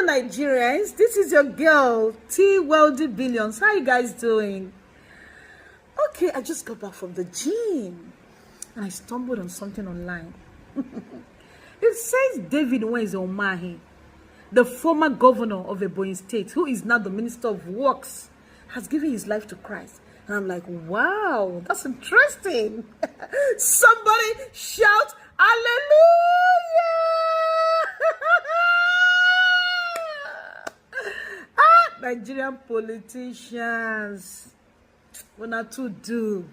Hello, Nigerians. This is your girl, T Wealthy Billions. How you guys doing? Okay, I just got back from the gym and I stumbled on something online. It says David Umahi, the former governor of Ebonyi State, who is now the Minister of Works, has given his life to Christ. And I'm like, wow, that's interesting. Somebody shout, hallelujah! Nigerian politicians, what not to do.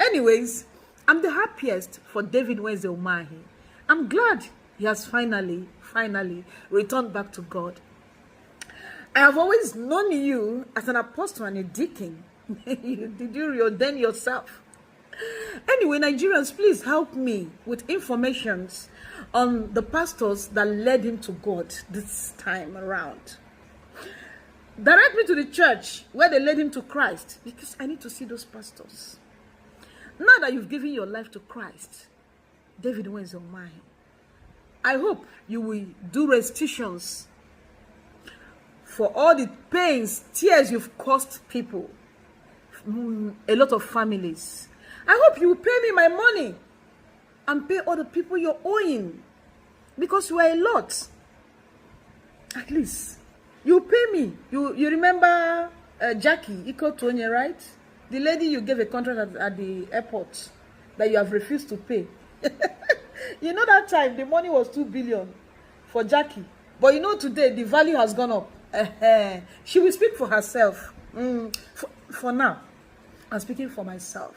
Anyways, I'm the happiest for David Umahi. I'm glad he has finally returned back to God. I have always known you as an apostle and a deacon. Did you reordain yourself? Anyway, Nigerians, please help me with information on the pastors that led him to God this time around. Direct me to the church where they led him to Christ, because I need to see those pastors. Now that you've given your life to Christ, David Umahi, I hope you will do restitutions for all the pains, tears you've caused people, a lot of families. I hope you will pay me my money and pay all the people you're owing, because you are a lot. At least you pay me. You remember Jackie Iko Tonye, right? The lady you gave a contract at the airport that you have refused to pay. You know that time the money was 2 billion for Jackie, but you know today the value has gone up. She will speak for herself. For now, I'm speaking for myself.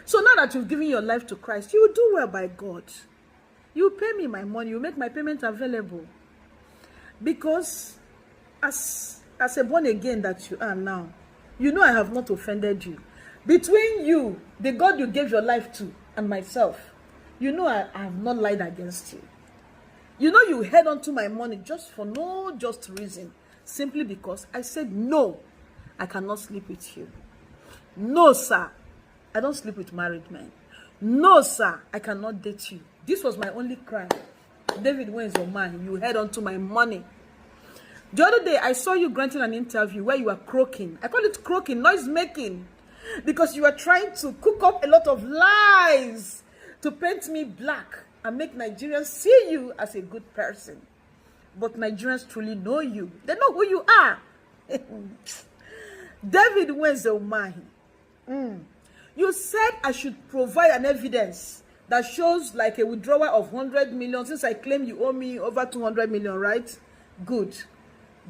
So now that you've given your life to Christ, you will do well by God. You pay me my money. You make my payment available. Because as a born again that you are now, you know I have not offended you. Between you, the God you gave your life to, and myself, you know I have not lied against you. You know you held on to my money just for no just reason. Simply because I said, no, I cannot sleep with you. No, sir, I don't sleep with married men. No, sir, I cannot date you. This was my only crime. David, where is your man? You held on to my money. The other day, I saw you granting an interview where you were croaking. I call it croaking, noise making. Because you were trying to cook up a lot of lies to paint me black and make Nigerians see you as a good person. But Nigerians truly know you. They know who you are. David Umahi. You said I should provide an evidence that shows like a withdrawal of 100 million since I claim you owe me over 200 million, right? Good.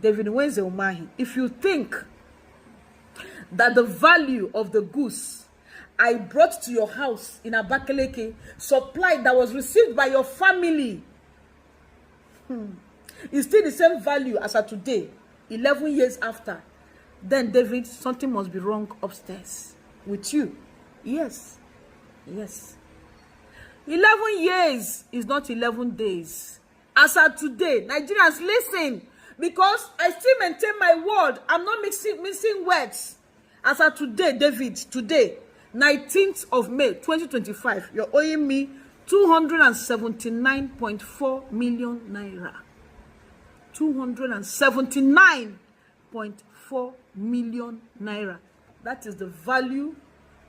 David Umahi, if you think that the value of the goose I brought to your house in Abakaleke, supplied that was received by your family, is still the same value as at today, 11 years after, then David, something must be wrong upstairs with you. Yes. 11 years is not 11 days. As at today, Nigerians, listen, because I still maintain my word. I'm not missing words. As at today, David, today, 19th of May, 2025, you're owing me 279.4 million naira. 279.4 million naira. That is the value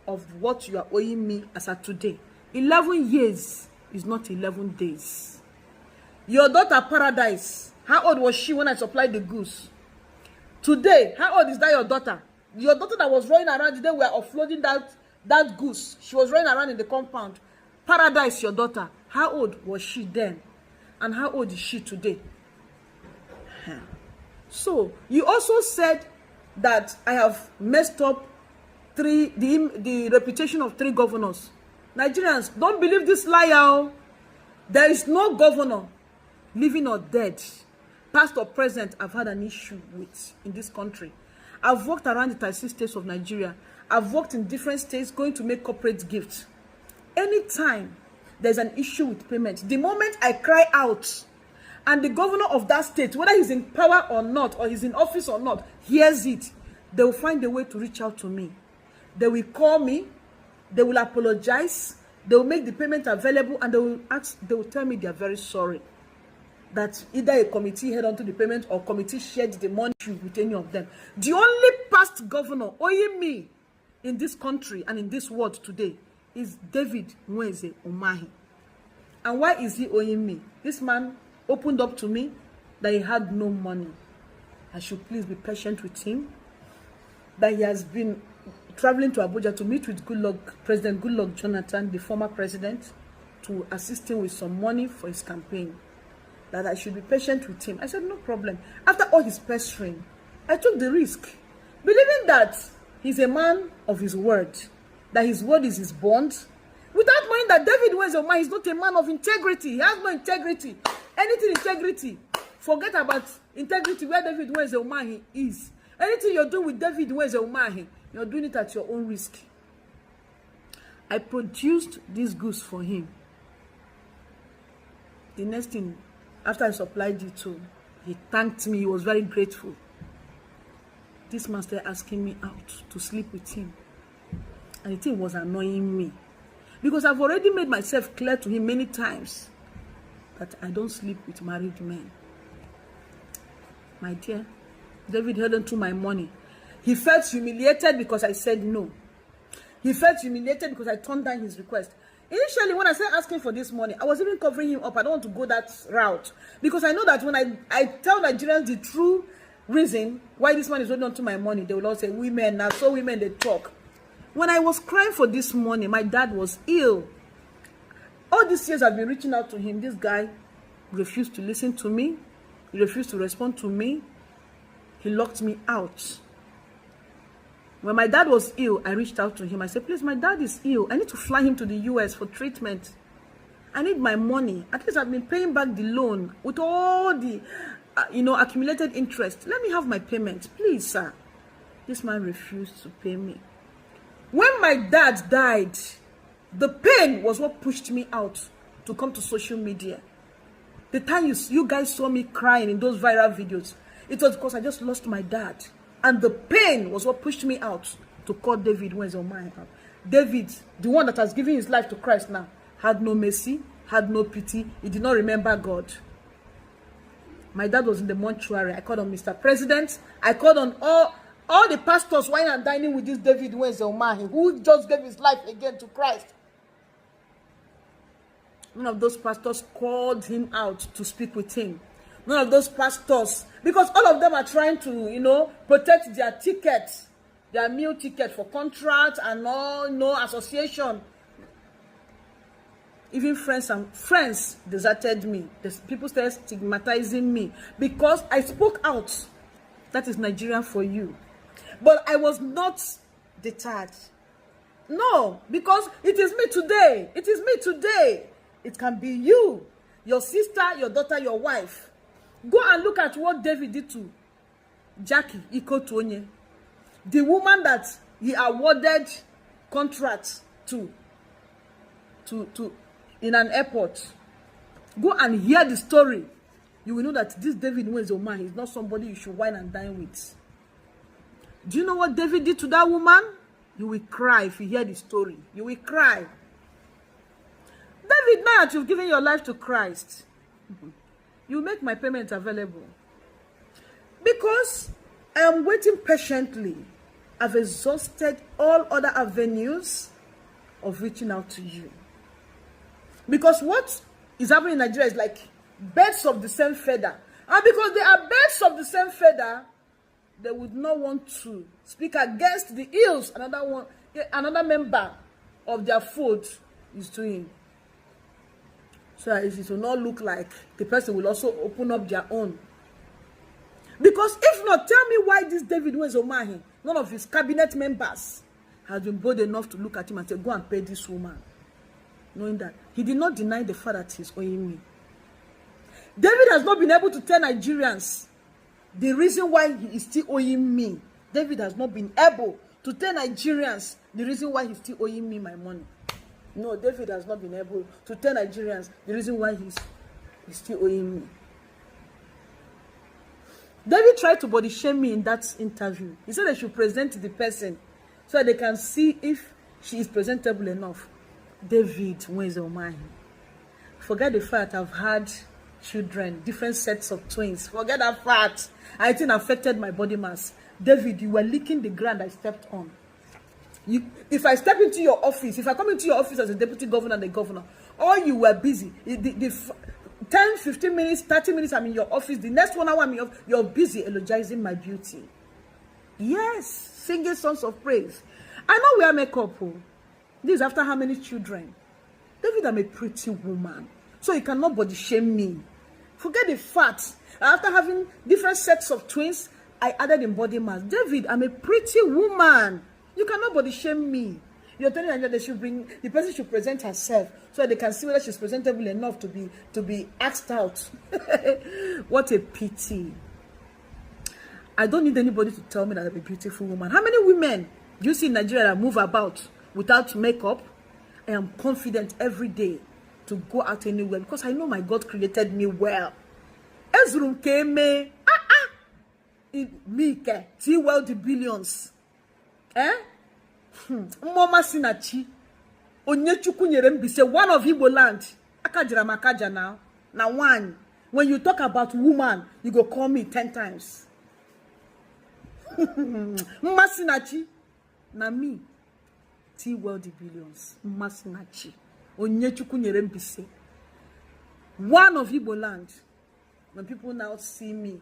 of what you are owing me as at today. 11 years is not 11 days. Your daughter Paradise, how old was she when I supplied the goose? Today, how old is that your daughter? Your daughter that was running around today, we are offloading that goose. She was running around in the compound. Paradise, your daughter, how old was she then? And how old is she today? So, you also said that I have messed up the reputation of 3 governors. Nigerians, don't believe this liar. There is no governor, living or dead, past or present, I've had an issue with in this country. I've walked around the 36 states of Nigeria. I've worked in different states going to make corporate gifts. Anytime there's an issue with payment, the moment I cry out, and the governor of that state, whether he's in power or not, or he's in office or not, hears it, they will find a way to reach out to me. They will call me, they will apologize, they will make the payment available, and they will tell me they are very sorry. that either a committee held onto the payment or committee shared the money with any of them. The only past governor owing me in this country and in this world today is David Nweze Umahi. And why is he owing me? This man opened up to me that he had no money. I should please be patient with him. That he has been traveling to Abuja to meet with President Goodluck Jonathan, the former president, to assist him with some money for his campaign. That I should be patient with him. I said, no problem. After all his pestering, I took the risk, believing that he's a man of his word, that his word is his bond, without knowing that David Nweze Umahi is not a man of integrity. He has no integrity. Anything integrity, forget about integrity where David Nweze Umahi is. Anything you're doing with David Nweze Umahi, you're doing it at your own risk. I produced these goods for him. The next thing, after I supplied it to, he thanked me. He was very grateful. This man started asking me out to sleep with him. And the thing was annoying me. Because I've already made myself clear to him many times that I don't sleep with married men. My dear, David held on to my money. He felt humiliated because I said no. He felt humiliated because I turned down his request. Initially, when I started asking for this money, I was even covering him up. I don't want to go that route. Because I know that when I tell Nigerians the true reason why this man is holding on to my money, they will all say, women, now so women, they talk. When I was crying for this money, my dad was ill. All these years I've been reaching out to him. This guy refused to listen to me. He refused to respond to me. He locked me out. When my dad was ill, I reached out to him. I said, please, my dad is ill. I need to fly him to the US for treatment. I need my money. At least I've been paying back the loan with all the, accumulated interest. Let me have my payment, please, sir. This man refused to pay me. When my dad died, the pain was what pushed me out to come to social media. The time you guys saw me crying in those viral videos, it was because I just lost my dad. And the pain was what pushed me out to call David Nweze Umahi out. David, the one that has given his life to Christ now, had no mercy, had no pity. He did not remember God. My dad was in the mortuary. I called on Mr. President. I called on all the pastors wine and dining with this David Nweze Umahi, who just gave his life again to Christ. None of those pastors called him out to speak with him. None of those pastors, because all of them are trying to, protect their tickets, their meal ticket for contract and all, no association. Even friends deserted me. People started stigmatizing me because I spoke out. That is Nigeria for you. But I was not deterred. No, because it is me today. It is me today. It can be you, your sister, your daughter, your wife. Go and look at what David did to Jackie Ikotonye, the woman that he awarded contracts to in an airport. Go and hear the story. You will know that this David Nweze Umahi is not somebody you should wine and dine with. Do you know what David did to that woman? You will cry if you hear the story. You will cry. David, now that you've given your life to Christ, you make my payment available. Because I am waiting patiently. I've exhausted all other avenues of reaching out to you. Because what is happening in Nigeria is like birds of the same feather. And because they are birds of the same feather, they would not want to speak against the ills another member of their fold is doing. So it will not look like the person will also open up their own. Because if not, tell me why this David Nweze Umahi, none of his cabinet members, has been bold enough to look at him and say, go and pay this woman. Knowing that he did not deny the fact that he's owing me. David has not been able to tell Nigerians the reason why he is still owing me. David has not been able to tell Nigerians the reason why he's still owing me my money. No, David has not been able to tell Nigerians the reason why he's still owing me. David tried to body shame me in that interview. He said they should present the person so that they can see if she is presentable enough. David Nweze Umahi. Forget the fact I've had children, different sets of twins. Forget that fat. I think affected my body mass. David, you were licking the ground I stepped on. If I step into your office, if I come into your office as a deputy governor and the governor, or you were busy, the 10, 15 minutes, 30 minutes I'm in your office, the next 1 hour I'm in your office, you're busy eulogizing my beauty. Yes, singing songs of praise. I know we are makeup. This is after how many children? David, I'm a pretty woman, so you cannot body shame me. Forget the fact. After having different sets of twins, I added in body mass. David, I'm a pretty woman. You cannot body shame me. You're telling them that the person should present herself so that they can see whether she's presentable enough to be asked out. What a pity. I don't need anybody to tell me that I'm a beautiful woman. How many women do you see in Nigeria that move about without makeup? I am confident every day to go out anywhere because I know my God created me well. Ezrum came me. Me see well the billions. Mama Sinachi. Onyechuku nyerem say one of Igbo land. Akajira makaja now. Now one. When you talk about woman, you go call me 10 times. Mama Sinachi. Na me. See well the billions. Mama Sinachi. Onyechuku nyerem say one of Igbo land. When people now see me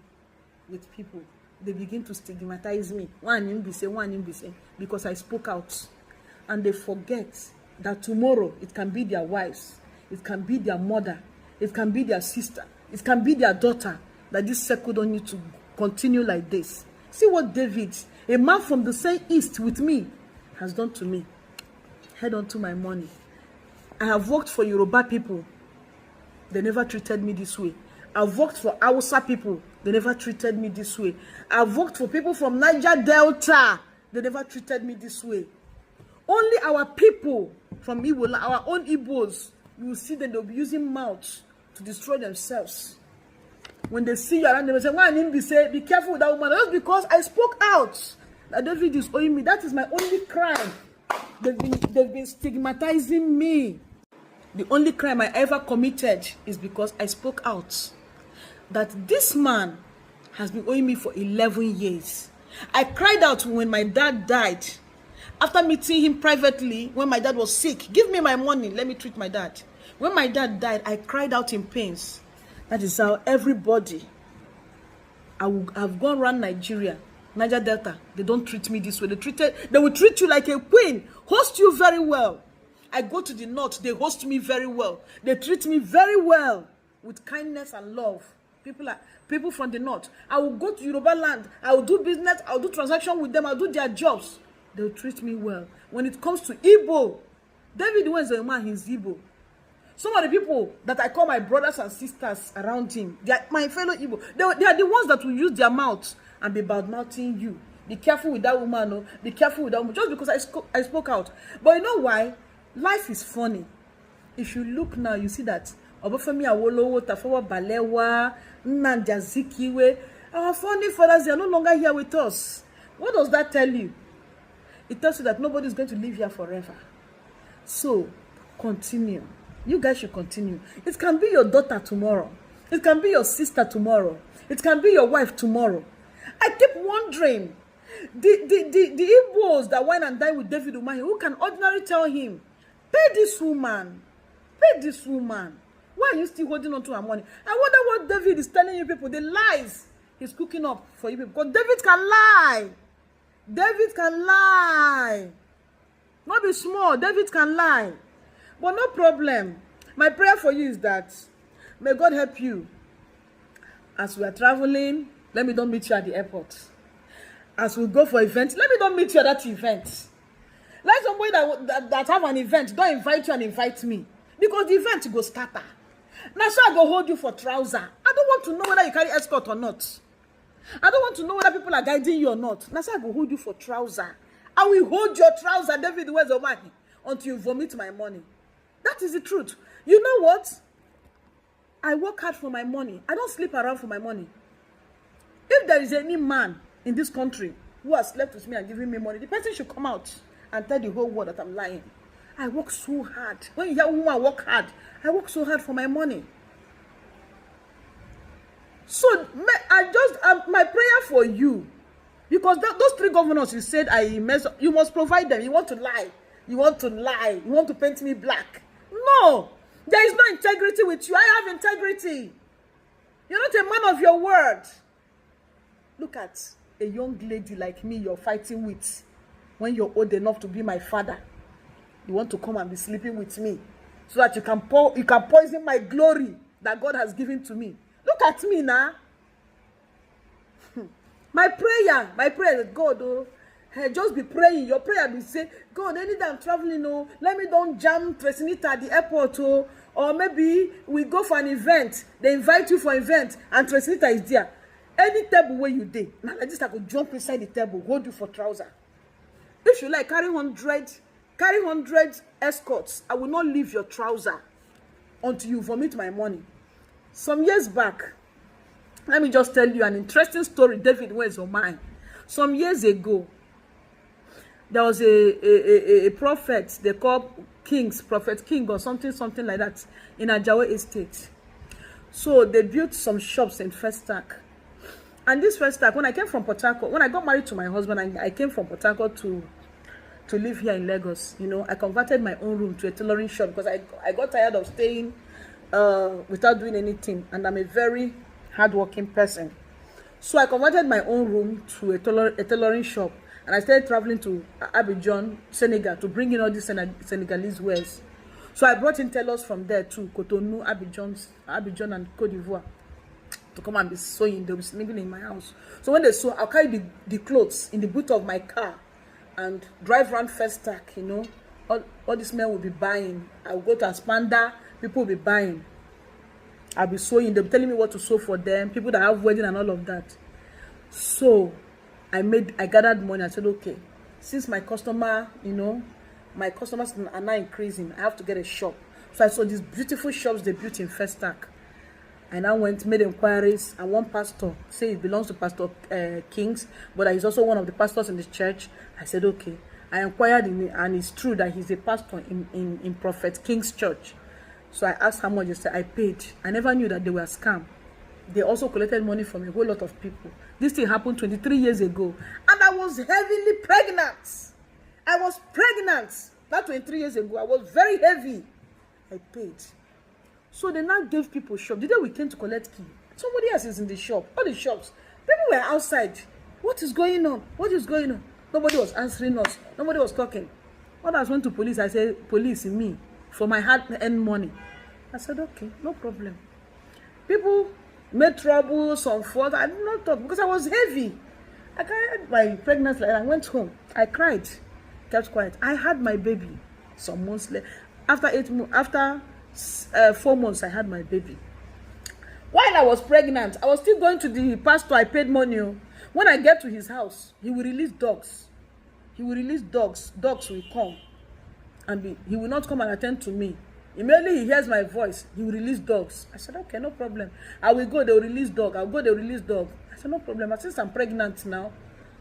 with people, they begin to stigmatize me. One in be say, because I spoke out. And they forget that tomorrow it can be their wives, it can be their mother, it can be their sister, it can be their daughter, that this circle don't need to continue like this. See what David, a man from the same east with me, has done to me. Head on to my money. I have worked for Yoruba people. They never treated me this way. I've worked for Hausa people. They never treated me this way. I've worked for people from Niger Delta. They never treated me this way. Only our people from Igbo, our own Igbos, you will see that they'll be using mouths to destroy themselves. When they see you around, they will say, why didn't be say, be careful with that woman? That's because I spoke out. That David is owing me. That is my only crime. They've been stigmatizing me. The only crime I ever committed is because I spoke out. That this man has been owing me for 11 years. I cried out when my dad died. After meeting him privately, when my dad was sick, give me my money, let me treat my dad. When my dad died, I cried out in pains. That is how everybody, I've gone around Nigeria, Niger Delta, they don't treat me this way. They will treat you like a queen, host you very well. I go to the north, they host me very well. They treat me very well with kindness and love. People from the north. I will go to Yoruba land. I will do business. I will do transaction with them. I will do their jobs. They will treat me well. When it comes to Igbo, David was a man, he's Igbo. Some of the people that I call my brothers and sisters around him, they are my fellow Igbo. They are the ones that will use their mouth and be bad-mouthing you. Be careful with that woman, no? Be careful with that woman. Just because I spoke out. But you know why? Life is funny. If you look now, you see that Obafemi Awolowo, Tafawa Balewa, Nnamdi Azikiwe, our founding fathers, they are no longer here with us. What does that tell you? It tells you that nobody is going to live here forever. So, continue. You guys should continue. It can be your daughter tomorrow. It can be your sister tomorrow. It can be your wife tomorrow. I keep wondering, the Igbos that went and died with David Umahi, who can ordinarily tell him, pay this woman. Pay this woman. Why are you still holding on to her money? I wonder what David is telling you people, the lies he's cooking up for you people. Because David can lie. David can lie. Not be small. David can lie. But no problem. My prayer for you is that may God help you. As we are traveling, let me don't meet you at the airport. As we go for events, let me don't meet you at that event. Like somebody that have an event, don't invite you and invite me. Because the event go starter. Now so I go hold you for trouser. I don't want to know whether you carry escort or not. I don't want to know whether people are guiding you or not. Now so I go hold you for trouser. I will hold your trouser, David, where's Umahi, until you vomit my money. That is the truth. You know what? I work hard for my money. I don't sleep around for my money. If there is any man in this country who has slept with me and given me money, the person should come out and tell the whole world that I'm lying. I work so hard. When you hear woman work hard, I work so hard for my money. So my prayer for you, because those 3 governors you said I mess up, you must provide them. You want to lie. You want to lie. You want to paint me black. No. There is no integrity with you. I have integrity. You're not a man of your word. Look at a young lady like me you're fighting with when you're old enough to be my father. You want to come and be sleeping with me so that you can poison my glory that God has given to me. Look at me now. My prayer is God, oh, hey, just be praying. Your prayer be say, God, anytime I'm traveling, oh, let me don't jam Tresinita at the airport, oh, or maybe we go for an event. They invite you for an event and Tresinita is there. Any table where you dey, now like this I could jump inside the table, hold you for trouser. If you like carry 100 escorts, I will not leave your trouser until you vomit my money. Some years back, let me just tell you an interesting story. David Where's Umahi. Some years ago, there was a prophet they call Prophet King or something like that in Ajawa Estate. So they built some shops in Festac. And this Festac, when I came from Port Harcourt, when I got married to my husband, I came from Port Harcourt to live here in Lagos. You know, I converted my own room to a tailoring shop because I got tired of staying without doing anything, and I'm a very hardworking person. So I converted my own room to a tailoring shop, and I started traveling to Abidjan, Senegal, to bring in all these Senegalese wares. So I brought in tailors from there too, Cotonou, Abidjan and Cote d'Ivoire, to come and be sewing. They'll be sleeping in my house. So when they sew, I'll carry the clothes in the boot of my car and drive around Festac, you know. All these men will be buying. I'll go to Aspanda, people will be buying. I'll be sewing. They'll be telling me what to sew for them, people that have wedding and all of that. So I gathered money. I said, okay, since my customer, you know, my customers are now increasing, I have to get a shop. So I saw these beautiful shops they built in Festac. I now made inquiries, and one pastor said it belongs to Pastor Kings, but he's also one of the pastors in the church. I said, okay. I inquired and it's true that he's a pastor in Prophet King's church. So I asked how much. They said I paid. I never knew that they were a scam. They also collected money from a whole lot of people. This thing happened 23 years ago. And I was heavily pregnant. I was pregnant. Not 23 years ago. I was very heavy. I paid. So they now gave people shop. The day we came to collect key, somebody else is in the shop. All the shops. People were outside. What is going on? What is going on? Nobody was answering us. Nobody was talking. When I went to police, I said, police, me, for my hard-earned money. I said, okay, no problem. People made trouble, some fought. I did not talk because I was heavy. I carried my pregnancy and I went home. I cried, kept quiet. I had my baby some months later. After 4 months, I had my baby. While I was pregnant, I was still going to the pastor. I paid money. When I get to his house, he will release dogs. He will release dogs. Dogs will come. And he will not come and attend to me. Immediately he hears my voice, he will release dogs. I said, okay, no problem. I will go, they will release dog. I'll go, they will release dog. I said, no problem. Since I'm pregnant now,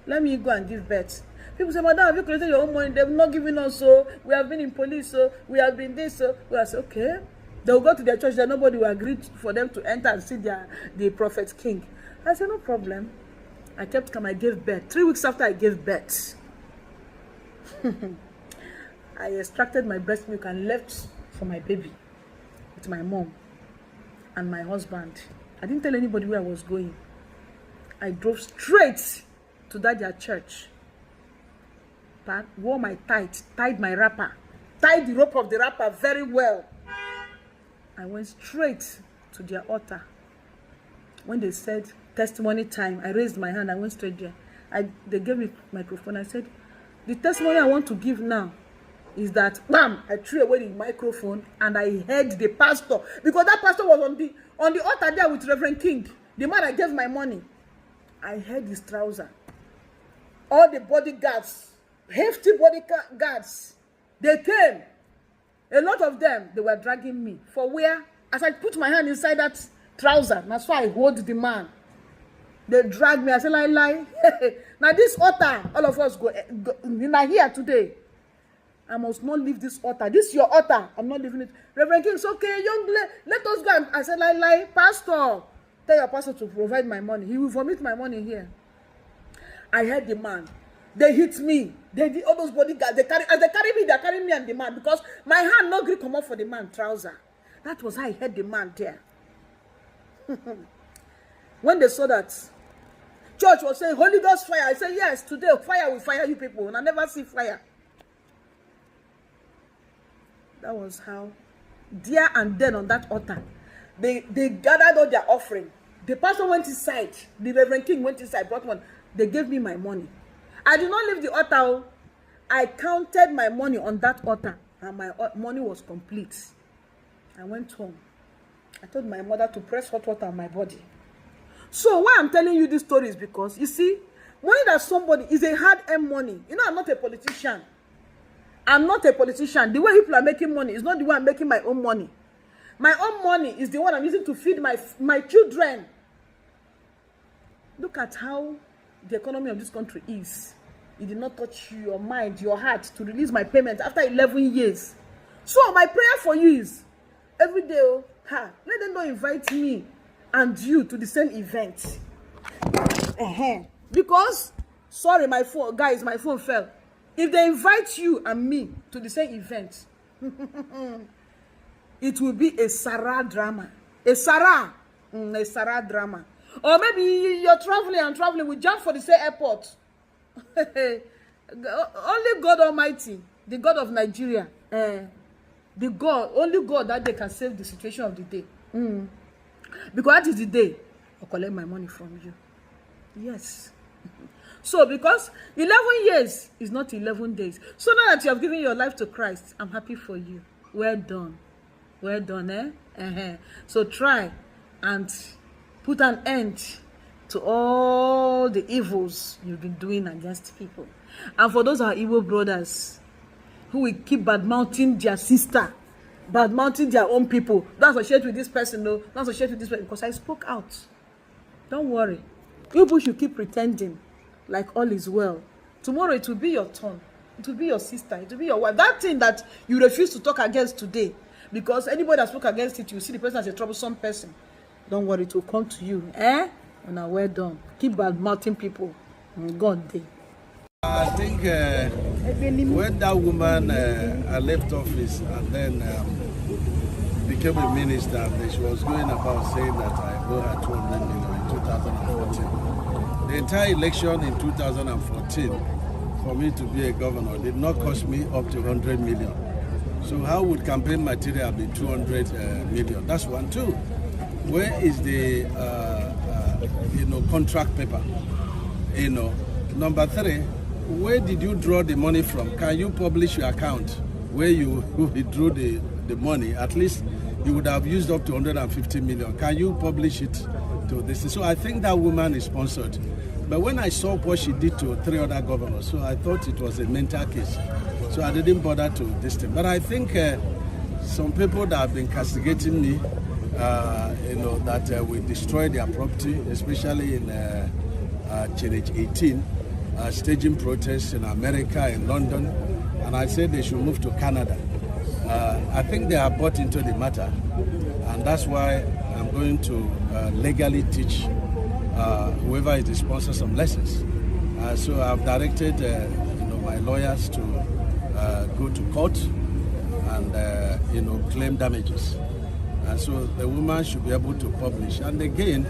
let me go and give birth. People say, madam, have you collected your own money? They've not given us, so we have been in police, so we have been this, so. Well, I said, okay. They will go to their church, that nobody will agree for them to enter and see the Prophet King. I said, no problem. I kept calm. I gave birth. 3 weeks after I gave birth, I extracted my breast milk and left for my baby with my mom and my husband. I didn't tell anybody where I was going. I drove straight to their church. Wore my tied my wrapper, tied the rope of the wrapper very well. I went straight to their altar. When they said testimony time, I raised my hand. I went straight there. They gave me microphone. I said, the testimony I want to give now is that, bam, I threw away the microphone and I heard the pastor, because that pastor was on the altar there with Reverend King, the man I gave my money. I heard his trouser. All the bodyguards, hefty bodyguards, they came. A lot of them, they were dragging me. For where? As I put my hand inside that trouser, that's why I hold the man. They dragged me. I said, lie. Now this altar, all of us go now here today. I must not leave this altar. This is your altar. I'm not leaving it. Reverend King, it's okay, young lady, let us go. I said, lie, pastor. tell your pastor to provide my money. He will vomit my money here. I heard the man. They hit me. They did all those bodyguards. They carry me and the man because my hand no gree come up for the man trouser. That was how I heard the man there. When they saw that, church was saying, Holy Ghost fire. I said, yes, today fire will fire you people. And I never see fire. That was how, there and then on that altar, they gathered all their offering. The pastor went inside. The Reverend King went inside, brought one. They gave me my money. I did not leave the altar. I counted my money on that altar. And my money was complete. I went home. I told my mother to press hot water on my body. So why I'm telling you this story is because, you see, money that somebody is a hard-earned money. You know, I'm not a politician. I'm not a politician. The way people are making money is not the way I'm making my own money. My own money is the one I'm using to feed my children. Look at how the economy of this country is. It did not touch your mind, your heart to release my payment after 11 years. So my prayer for you is, every day, let them not invite me and you to the same event. Because, sorry, my phone, guys, my phone fell. If they invite you and me to the same event, it will be a Sarah drama. A Sarah drama. Or maybe you're traveling, we jump for the same airport. Only God Almighty, the God of Nigeria, only God that they can save the situation of the day. Because that is the day I'll collect my money from you. Yes. So because 11 years is not 11 days. So now that you have given your life to Christ, I'm happy for you. Well done. Well done, So try and put an end to all the evils you've been doing against people. And for those our evil brothers who will keep bad-mouthing their sister, bad-mouthing their own people, don't associate with this person, no, don't associate with this person, because I spoke out. Don't worry. You people should keep pretending like all is well. Tomorrow it will be your turn. It will be your sister. It will be your wife. That thing that you refuse to talk against today, because anybody that spoke against it, you see the person as a troublesome person. Don't worry, it will come to you. Now well done. Keep bad-mouthing people. God day. I think when that woman left office and then became a minister, she was going about saying that I owe her 200 million in 2014. The entire election in 2014, for me to be a governor, did not cost me up to 100 million. So how would campaign material be 200 million? That's one. Two, where is the contract paper? Number three, where did you draw the money from? Can you publish your account where you withdrew the money? At least you would have used up to 150 million. Can you publish it to this? So I think that woman is sponsored. But when I saw what she did to 3 other governors, so I thought it was a mental case. So I didn't bother to this thing. But I think some people that have been castigating me, that we destroy their property, especially in Challenge 18, staging protests in America, in London, and I said they should move to Canada. I think they are bought into the matter, and that's why I'm going to legally teach whoever is the sponsor some lessons. So I've directed my lawyers to go to court and claim damages. And so the woman should be able to publish. And again,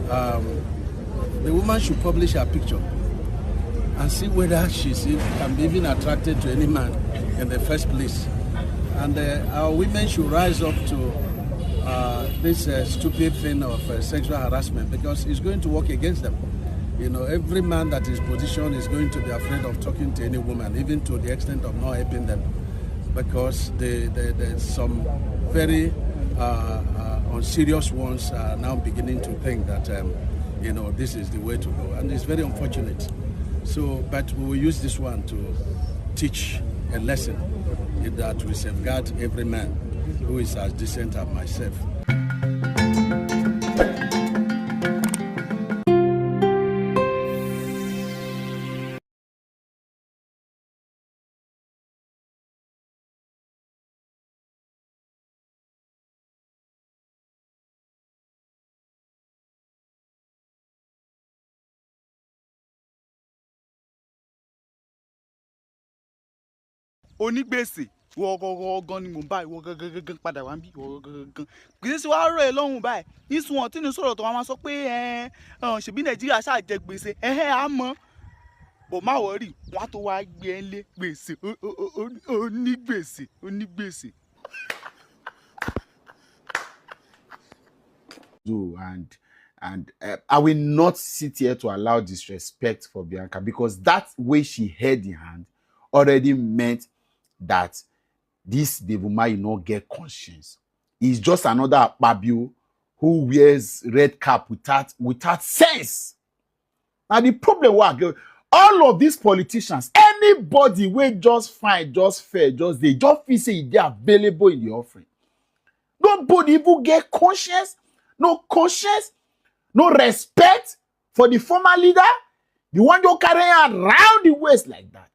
the woman should publish her picture and see whether she can be even attracted to any man in the first place. And our women should rise up to this stupid thing of sexual harassment, because it's going to work against them. Every man that is positioned is going to be afraid of talking to any woman, even to the extent of not helping them, because there's some very unserious ones are now beginning to think that this is the way to go, and it's very unfortunate. So, but we will use this one to teach a lesson that will safeguard every man who is as decent as myself. onígbèsè wọ gan ni mò ń bá ìwọ gangan padà wá ń bí ìwọ gangan kì í ṣe wàá rọ̀ ẹ́ lọ́hùn báyìí nísùn wọn tí ní sọ̀rọ̀ tó wọn máa sọ pé ṣèbí nàìjíríà ṣáà jẹ gbèsè á mọ́ bò má wọ̀rì wọn á tó wá gbé ẹ lé gbèsè onígbèsè. And I will not sit here to allow disrespect for Bianca, because that way she held the hand already meant that this Umahi not get conscience. He's just another Akpabio who wears red cap without sense. Now the problem was, all of these politicians, anybody wey just fine, just fair, just feel say they are available in the offering. Nobody even get conscience, no respect for the former leader. The one you carry around the waist like that.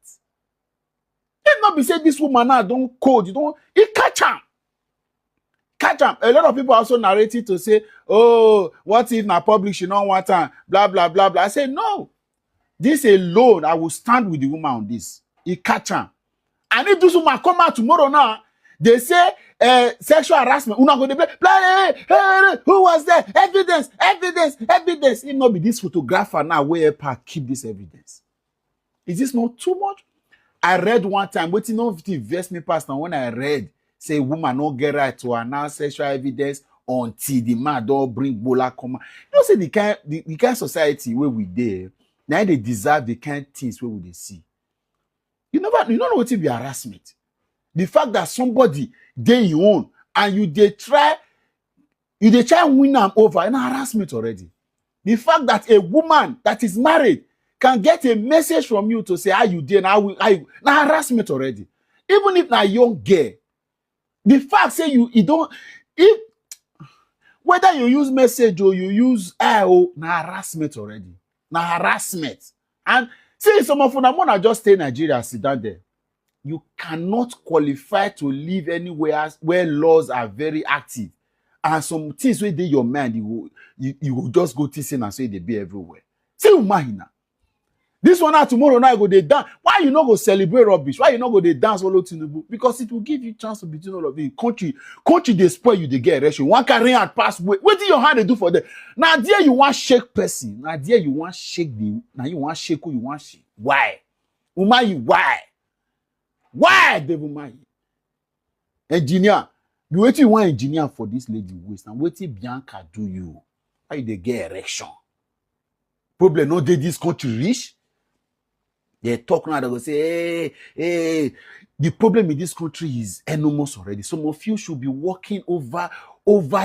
It not be say this woman now don't code, it catch am. A lot of people also narrated to say, oh, what if na public she don't want time, blah blah blah blah. I say no. This alone, I will stand with the woman on this. It catch am. And if this woman come out tomorrow now, they say sexual harassment. Una go dey play, who was there? Evidence. It not be this photographer now where keep this evidence. Is this not too much? I read one time, waiting on 50 invest me past, and when I read, say woman no get right to announce sexual evidence until the man don't bring bola come. You know, say the kind society where we there, now they deserve the kind things where we they see. You don't know what it be harassment. The fact that somebody they you own and you try win them over, and harassment already. The fact that a woman that is married can get a message from you to say how you did, now harassment already. Even if na young girl, the fact say you don't, if whether you use message or you use na harassment already. Na harassment. And see, some of them wanna just stay in Nigeria, sit down there. You cannot qualify to live anywhere where laws are very active. And some things where they your mind, you will just go teasing and say they be everywhere. See Umahi now. This one now tomorrow now go they dance. Why you not go celebrate rubbish? Why you not go they dance all over Tinubu? Because it will give you chance to between all of you. Country they spoil you, they get election. One carry and pass. What do your hand they do for them? Now there you want shake person. Now there you want shake the. Now you want shake who you want shake. Why? Umahi, why? Why, Devil Umahi? Engineer, you wait you want engineer for this lady waste. And wait till Bianca do you. Why they get erection? Problem no dey this country rich. They talk now, they go say, hey. The problem in this country is enormous already. Some of you should be working over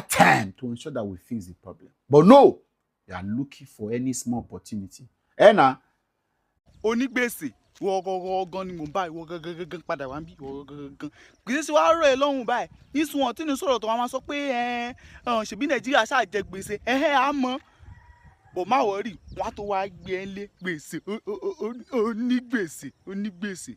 time to ensure that we fix the problem. But no, they are looking for any small opportunity. Now, onígbèsè wọ gan ni mò ń bá ìwọ gangan padà wá ń bí ìwọ gangan kì í ṣe wàá rọ̀ ẹ́ lọ́hùn báyìí nísùn wọn tí ní sọ̀rọ̀ tó wọn máa sọ pé ṣèbí nàìjíríà ṣáà jẹ gbèsè á mọ́ bò má wọ̀rì wọn á tó wá gbé ẹ lé gbèsè onígbèsè.